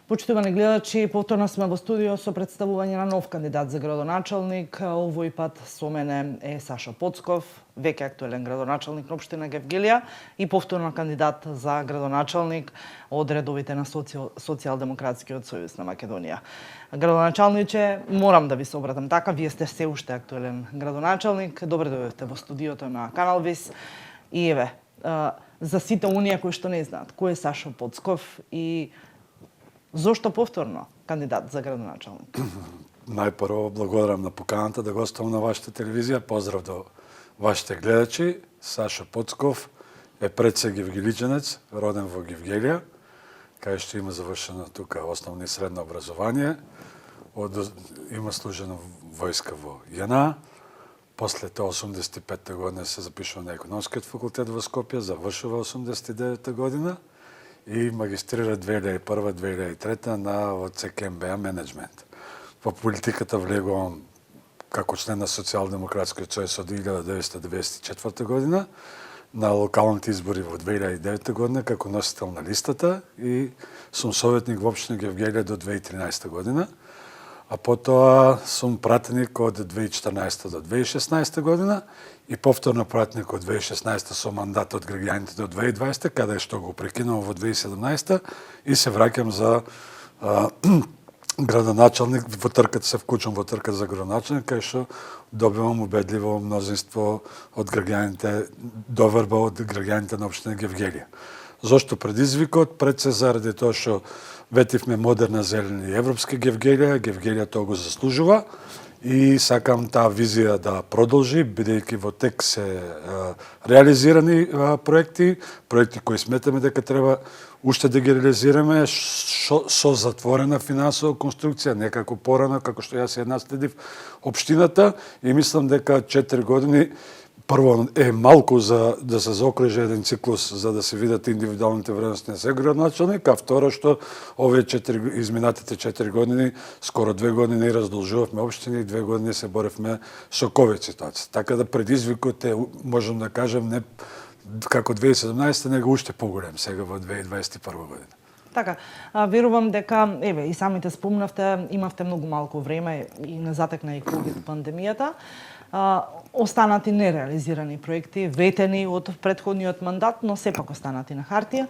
Почитувани гледачи, повторно сме во студио со представување на нов кандидат за градоначалник. Овој пат со мене е Сашо Поцков, веќе актуелен градоначалник на општина Гевгелија и повторно кандидат за градоначалник од редовите на Социјалдемократскиот сојуз на Македонија. Градоначалниче, морам да ви се обратам така, вие сте се уште актуелен градоначалник. Добре дојдовте во студиото на Канал Вис. И еве, за сите оние кои што не знаат, кој е Сашо Поцков и зошто повторно кандидат за градоначалник? Најпрво благодарам на поканата да гостувам на вашата телевизија. Поздрав до вашите гледачи. Сашо Поцков е предсе гевгелиџанец, роден во Гевгелија, кај што има завршено тука основно и средно образование. Има служено војска во ЈНА. После тоа 85 година се запишува на економскиот факултет во Скопје, завршува 89 година и магистрира 2001-2003 на отсек МБА менеджмент. Во политиката влегувам како член на Социјалдемократскиот сојуз од 1994 година, на локалните избори во 2009 година како носител на листата и сум советник во општина Гевгелија до 2013 година, а потоа сум пратеник од 2014 до 2016 година и повторно пратеник од 2016 со мандат од граѓаните до 2020, каде што го прекинувам во 2017 и се враќам за градоначалник, во трката се вклучувам во трката за градоначалник, кај што добивам убедливо мнозинство од граѓаните, доверба од граѓаните на општина Гевгелија. Зошто предизвикот? Пред се заради тоа што ветивме модерна, зелена и европска Гевгелија, Гевгелија тоа го заслужува и сакам таа визија да продолжи, бидејќи во тек се реализирани проекти кои сметаме дека треба уште да ги реализираме со затворена финансова конструкција, не како порано, како што јас ја наследив општината и мислам дека 4 години прво е малку за да се заокружи еден циклус за да се видат индивидуалните вредности на секој градоначалник, а второ што овие изминатите 4 години, скоро 2 години раздолжувавме општини и 2 години се боревме со ковид ситуација. Така да предизвикот е, можам да кажем, не како 2017, него уште поголем сега во 2021 година. Така, верувам дека, еве, и самите спомнавте, имавте многу малку време и не затекна и ковид пандемијата. Останати нереализирани проекти, ветени од претходниот мандат, но сепак останати на хартија.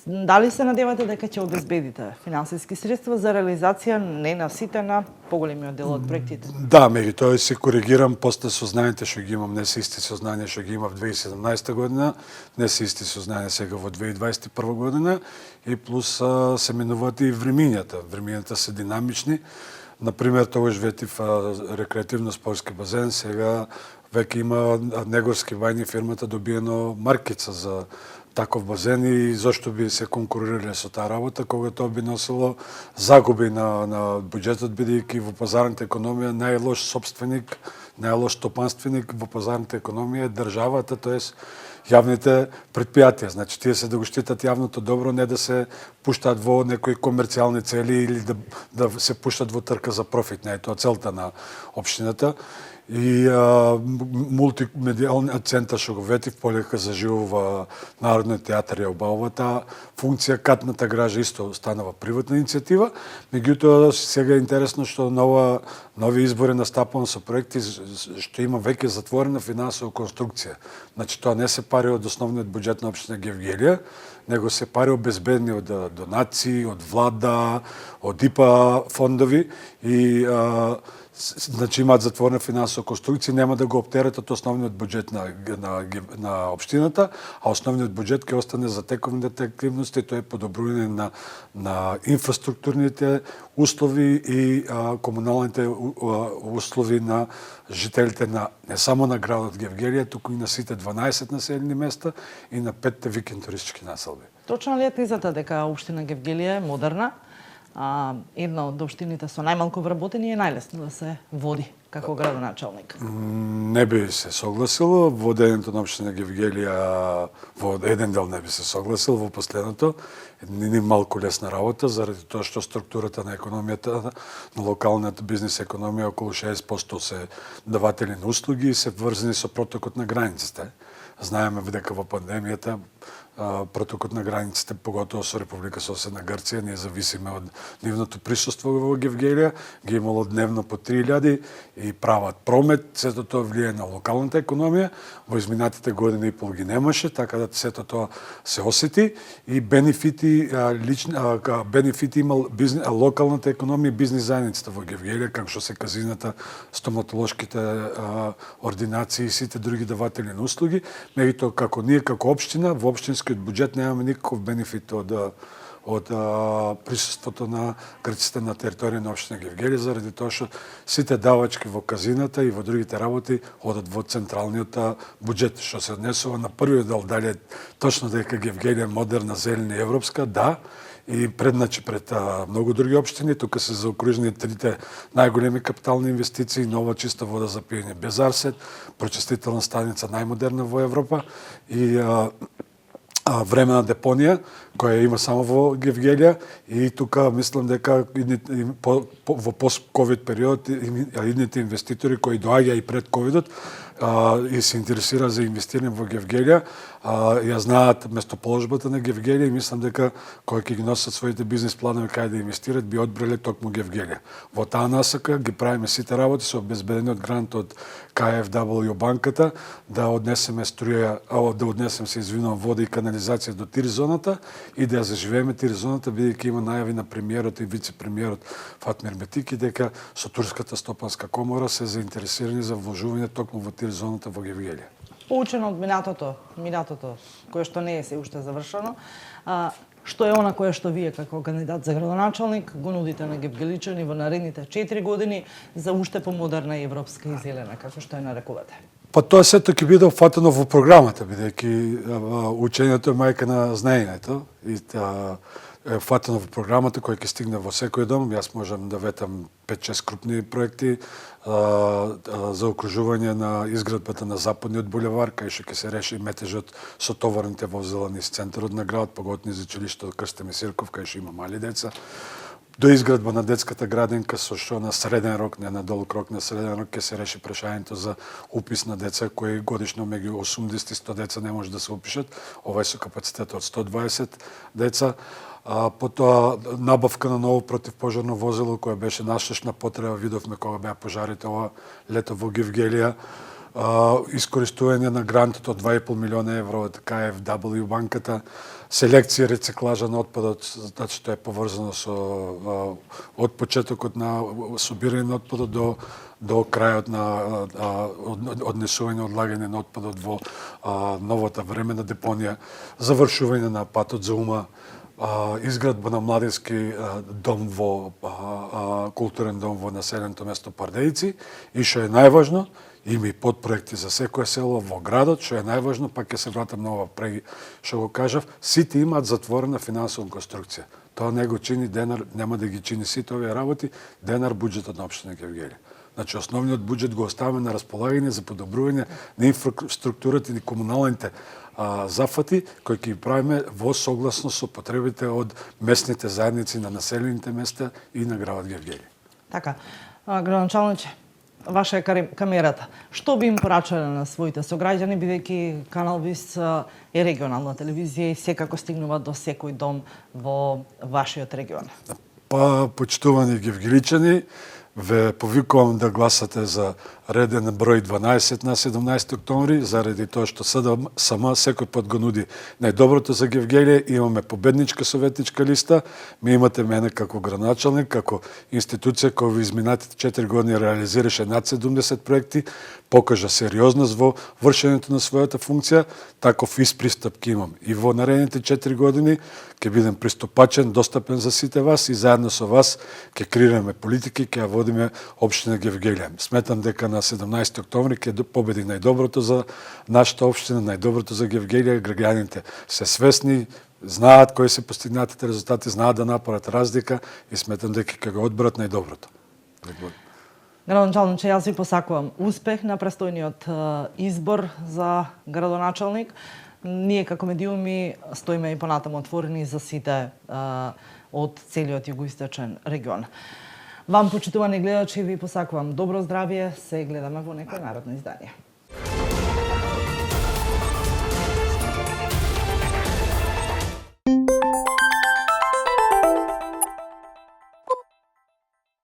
Дали се надевате дека ќе обезбедите финансиски средства за реализација не на сите, на поголемиот дел од проектите? Да, меѓутоа се коригирам, после сознанието што ги имам, не се исти сознание што ги имав 2017 година, не се исти сознание сега во 2021 година и плюс се менуваат и времињата. Времињата се динамични. Например, тогаш ветив рекреативно-спортски базен, сега веќе има Негорски вајни фирмата добиено маркица за таков базен и зошто би се конкурирале со таа работа, кога тоа би носило загуби на буџетот, бидејќи во пазарната економија најлош собственик, најлош стопанственик во пазарната економија е државата, тоест јавните предпријатија. Значи, тие се да го штитат јавното добро, не да се пуштаат во некои комерцијални цели или да се пуштат во трка за профит. Не е тоа целта на општината. И мултимедијалниот центар што го ветив полека заживува Народниот театар ја обавува таа функција. Катната гража исто станува приватна иницијатива. Меѓутоа сега е интересно што нови избори настапувам со проекти што има веќе затворена финансова конструкција. Значи тоа не се пари од основниот буџет на општина Гевгелија, него се пари обезбедени од донации, од влада, од ИПА фондови и значи имаат затворена финансова конструкција, нема да го оптеретат основниот буџет на општината, а основниот буџет ќе остане за тековните активности, тоа е подобрување на инфраструктурните услови и комуналните услови на жителите на не само на градот Гевгелија, туку и на сите 12 населени места и на 5 викенд туристички населби. Точно ли е тезата дека општина Гевгелија е модерна? Една од општините со најмалку вработени е најлесно да се води. како градоначалник? Не би се согласил. Водењето на општина Гевгелија во еден дел не би се согласил, во последното ни малку лесна работа, заради тоа што структурата на економијата, на локалната бизнес економија, околу 60% се даватели на услуги и се врзани со протокот на границите. Знаеме дека во пандемијата протокот на границите, поготово со Република Соседна Грција, ние зависиме од нивното присуство во Гевгелија, ги имало дневно по 3000 и прават промет, сето тоа влијае на локалната економија, во изминатите години и пол ги немаше, така да сето тоа се осети и бенефити имал локалната економија и бизнис заедницата во Гевгелија, како што се казината, стоматолошките ординации и сите други даватели на услуги, меѓутоа како ние како општина во општинскиот буџет немаме никаков бенефит од присуството на грците на територија на општина Гевгелија, заради тоа што сите давачки во казината и во другите работи одат во централниот буџет, што се однесува на првиот дел, дали точно дека Гевгелија е модерна, зелена и европска, да, и предначи пред многу други општини. Тука се заокружени трите најголеми капитални инвестиции: нова чиста вода за пиење без арсен, прочистителна станица најмодерна во Европа и времена депонија која има само во Гевгелија, и тука мислам дека во пост-ковид период идните инвеститори кои доаѓа и пред ковидот и се интересира за инвестирање во Гевгелија, ја знаат местоположбата на Гевгелија и мислам дека кога ќе ги носат своите бизнис планови кај да инвестират, би одбрале токму Гевгелија. Во таа насока ги правиме сите работи со обезбедениот грант од KfW банката да однесеме струја, да однесем вода и канализација до тир зоната и да ја заживееме тир зоната, бидејќи има најави на премиерот и вице-премиерот Фатмир Метики дека со Турската стопанска комора се заинтересирани за вложување токму во тир зоната во Гевгелија. Поучено од минатото, кое што не е се уште завршено, што е она кое што вие како кандидат за градоначалник го нудите на гевгеличани во наредните 4 години за уште помодерна европска и зелена, како што ја нарекувате? Па тоа сето ќе биде опфатено во програмата, бидејќи учењето е мајка на знаењето и е фатено во програмата која ќе стигне во секој дом. Јас можам да ветам 5-6 крупни проекти за окружување на изградбата на Западниот булевар, кај што ќе се реши метежот со товарните возила низ центарот на градот, поготово низ училиштето Крсте Месирков, кај што има мали деца, до изградба на детската градинка, со што на среден рок, не на долг рок, на среден рок ќе се реши прашањето за упис на деца кои годишно меѓу 80 и 100 деца не може да се упишат, овај со капацитет од 120 деца. Потоа набавка на ново противпожарно возило кое беше нашешна потреба, видовме кога беа пожарите ова лето во Гевгелија. Искористување на грантот од 2,5 милиона евро од KfW банката, селекција и рециклажа на отпадот, значи тоа е поврзано со од почетокот на собирање на отпадот до крајот на однесување, одлагање на отпадот во новата времена депонија, завршување на патот за Ума, изградба на младински дом во културен дом во населеното место Пардејци и што е најважно, има и подпроекти за секое село во градот, што е најважно, пак ќе се вратам на ова преги што го кажав, сите имаат затворена финансова конструкција. Тоа не го чини денар, нема да ги чини сите овие работи, денар буџетот на општина Гевгелија. Значи основниот буџет го оставаме на располагање за подобрување на инфраструктурата и комуналните зафати кои ќе ги правиме во согласно со потребите од местните заедници на населените места и на градот Гевгелија. Така, градоначалниче, ваша е камерата. Што би им порачале на своите сограѓани, бидејќи Канал Вис е регионална телевизија и секако стигнува до секој дом во вашиот регион? Па, почитувани гевгеличани, ве повикувам да гласате за реден број 12 на 17 октомври, заради тоа што СДСМ секој пат го нуди најдоброто за Гевгелија. Имаме победничка советничка листа, ми имате мене како градоначалник, како институција која во изминатите 4 години реализираше над 70 проекти, покажа сериозност во вршењето на својата функција, таков испристап ќе имам. И во наредните 4 години ќе бидем пристапачен, достапен за сите вас и заедно со вас ќе креираме политики, ќе ја водиме општина Гевгелија. Сметам дека на 17 октомври ќе победи најдоброто за нашата општина, најдоброто за Гевгелија. Граѓаните се свесни, знаат кои се постигнатите резултати, знаат да направат разлика и сметам дека ќе го одберат најдоброто. Градоначалниче, јас ви посакувам успех на престојниот избор за градоначалник. Ние како медиуми стоиме и понатаму отворени за сите од целиот југоисточен регион. Вам, почитувани гледачи, ви посакувам добро здравје. Се гледаме во некој народно издание.